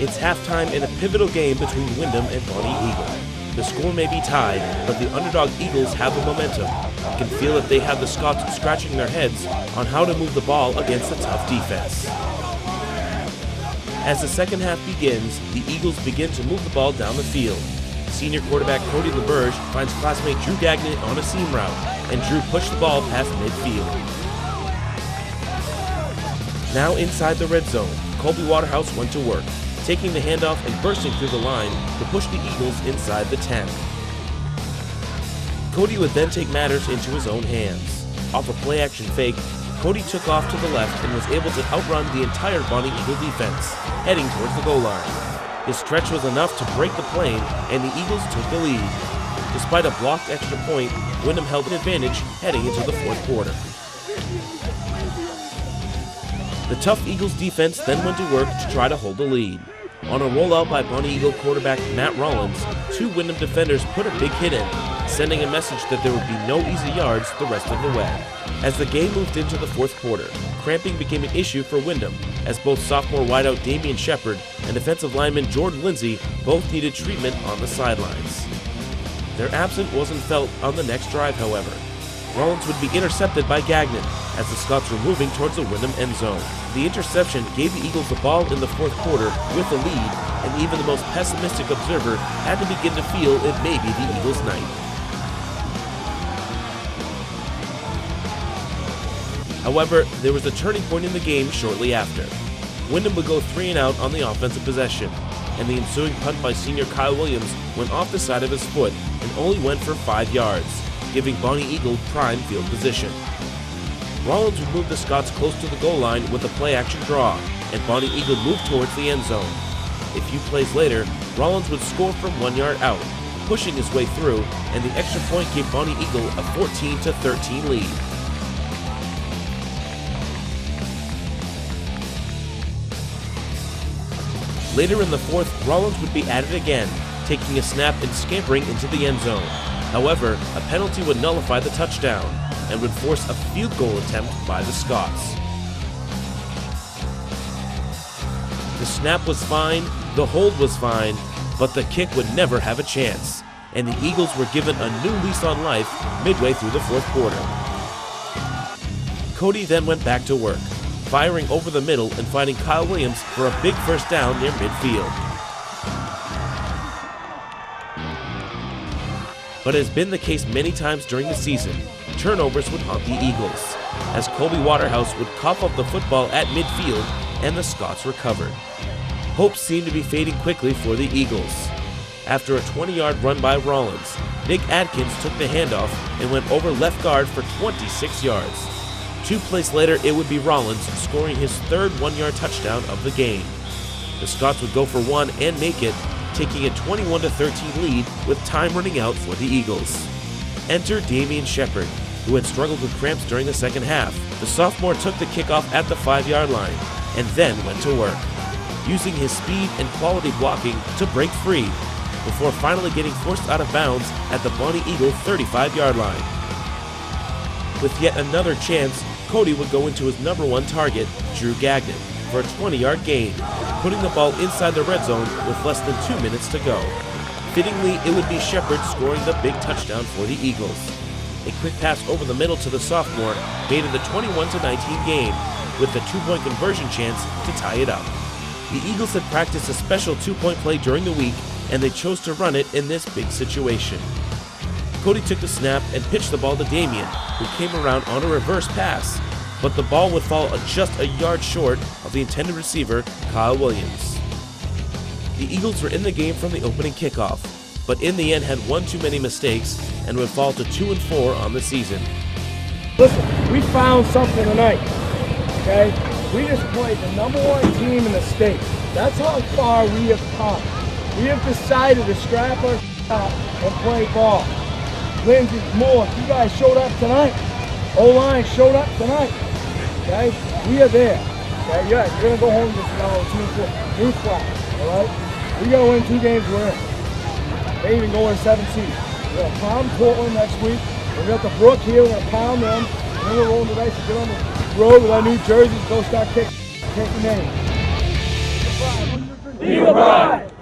It's halftime in a pivotal game between Windham and Bonny Eagle. The score may be tied, but the underdog Eagles have the momentum. You can feel that they have the Scots scratching their heads on how to move the ball against a tough defense. As the second half begins, the Eagles begin to move the ball down the field. Senior quarterback Cody LeBurge finds classmate Drew Gagnon on a seam route, and Drew pushed the ball past midfield. Now inside the red zone, Colby Waterhouse went to work, taking the handoff and bursting through the line to push the Eagles inside the 10. Cody would then take matters into his own hands. Off a play-action fake, Cody took off to the left and was able to outrun the entire Bonny Eagle defense, heading towards the goal line. His stretch was enough to break the plane, and the Eagles took the lead. Despite a blocked extra point, Windham held an advantage heading into the fourth quarter. The tough Eagles defense then went to work to try to hold the lead. On a rollout by Bonny Eagle quarterback Matt Rollins, two Windham defenders put a big hit in, sending a message that there would be no easy yards the rest of the way. As the game moved into the fourth quarter, cramping became an issue for Windham, as both sophomore wideout Damian Shepard and defensive lineman Jordan Lindsay both needed treatment on the sidelines. Their absence wasn't felt on the next drive, however. Rollins would be intercepted by Gagnon as the Scots were moving towards the Windham end zone. The interception gave the Eagles the ball in the fourth quarter with the lead, and even the most pessimistic observer had to begin to feel it may be the Eagles' night. However, there was a turning point in the game shortly after. Windham would go 3 and out on the offensive possession, and the ensuing punt by senior Kyle Williams went off the side of his foot and only went for 5 yards, giving Bonny Eagle prime field position. Rollins would move the Scots close to the goal line with a play-action draw, and Bonny Eagle moved towards the end zone. A few plays later, Rollins would score from 1 yard out, pushing his way through, and the extra point gave Bonny Eagle a 14-13 lead. Later in the fourth, Rollins would be at it again, taking a snap and scampering into the end zone. However, a penalty would nullify the touchdown and would force a field goal attempt by the Scots. The snap was fine, the hold was fine, but the kick would never have a chance, and the Eagles were given a new lease on life midway through the fourth quarter. Cody then went back to work, firing over the middle and finding Kyle Williams for a big first down near midfield. But as has been the case many times during the season, turnovers would haunt the Eagles, as Colby Waterhouse would cough up the football at midfield and the Scots recovered. Hope seemed to be fading quickly for the Eagles. After a 20-yard run by Rollins, Nick Adkins took the handoff and went over left guard for 26 yards. 2 plays later, it would be Rollins scoring his third 1-yard touchdown of the game. The Scots would go for 1 and make it, taking a 21-13 lead with time running out for the Eagles. Enter Damian Shepard, who had struggled with cramps during the second half. The sophomore took the kickoff at the 5-yard line and then went to work, using his speed and quality blocking to break free, before finally getting forced out of bounds at the Bonny Eagle 35-yard line. With yet another chance, Cody would go into his number 1 target, Drew Gagnon, for a 20-yard gain, putting the ball inside the red zone with less than 2 minutes to go. Fittingly, it would be Shepard scoring the big touchdown for the Eagles. A quick pass over the middle to the sophomore made it a 21-19 game, with a 2-point conversion chance to tie it up. The Eagles had practiced a special 2-point play during the week, and they chose to run it in this big situation. Cody took the snap and pitched the ball to Damian, who came around on a reverse pass, but the ball would fall just a yard short of the intended receiver, Kyle Williams. The Eagles were in the game from the opening kickoff, but in the end had one too many mistakes and would fall to 2-4 on the season. Listen, we found something tonight, okay? We just played the number 1 team in the state. That's how far we have come. We have decided to scrap our up and play ball. Lindsay, Moore, you guys showed up tonight. O-line showed up tonight, okay? We are there, okay? Yeah, you're gonna go home this 2-4, all right? We gotta win 2 games, we're in. They even go in 7 seed. We're gonna pound Portland next week. We're gonna have the Brook here, we're gonna pound them. And then we're rolling the dice to get on the road with our new jerseys, go start kicking names. Eagle Pride!